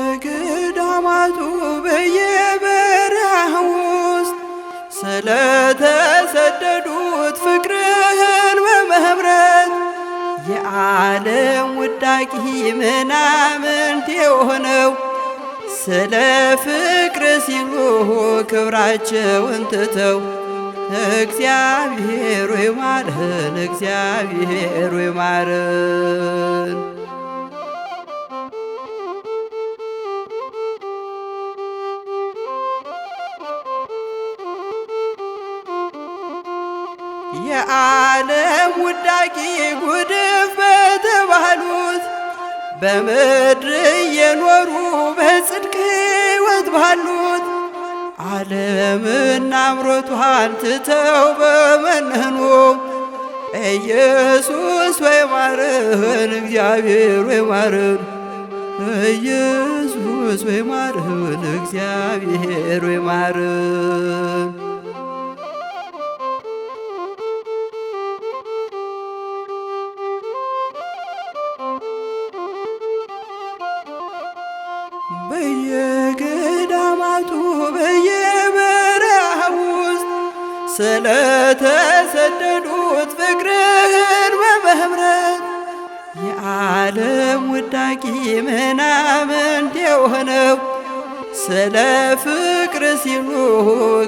በየገዳማቱ በየበረሃ ውስጥ ስለተሰደዱት ፍቅርህን በመምረት የዓለም ውዳቂ ምናምንት የሆነው ስለ ፍቅር ሲሉ ክብራቸውን ትተው እግዚአብሔር ሆይ ማረን፣ እግዚአብሔር ሆይ ማረን። የዓለም ውዳቂ ጉድፍ በተባሉት በምድር እየኖሩ በጽድቅ ሕይወት ባሉት ዓለምና አምሮቷን ትተው በመነኑ ኢየሱስ ሆይ ማረን፣ እግዚአብሔር ሆይ ማረን። ኢየሱስ ሆይ ማረን፣ እግዚአብሔር ሆይ ማረን። በየገዳማቱ በየበረሃ ውስጥ ስለተሰደዱት ፍቅርህን በመምረት የዓለም ውዳቂ ምናምንት የሆነው ስለ ፍቅር ሲሉ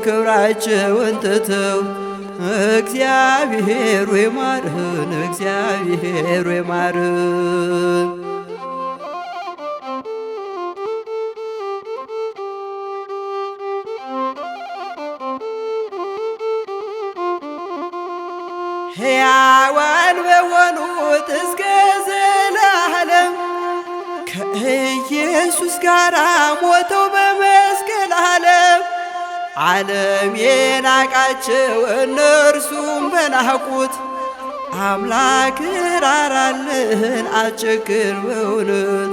ክብራቸውን ትተው እግዚአብሔር ሆይ ማረን፣ እግዚአብሔር ሆይ ማረን። ሕያዋን በሆኑት እስከ ዘላለም ከኢየሱስ ጋር ሞተው በመስቀል ዓለም የናቃቸው እነርሱም በናቁት አምላክ ራራልን አትጨክን በእውነት፣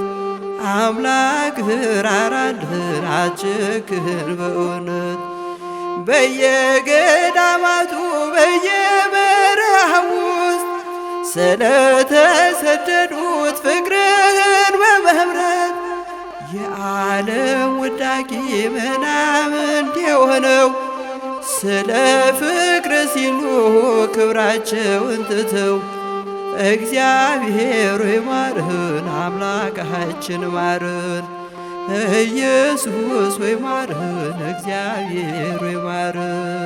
አምላክ ራራልን አትጨክን በእውነት። በየገዳማቱ በየበረሃ ውስጥ ስለተሰደዱት ፍቅርህን በመምረት የዓለም ውዳቂ ምናምንት የሆነው ስለ ፍቅር ሲሉ ክብራቸውን ትተው እግዚአብሔር ሆይ ማረን፣ አምላካችን ማረን። ኢየሱስ ሆይ ማረን፣ እግዚአብሔር ሆይ ማረን።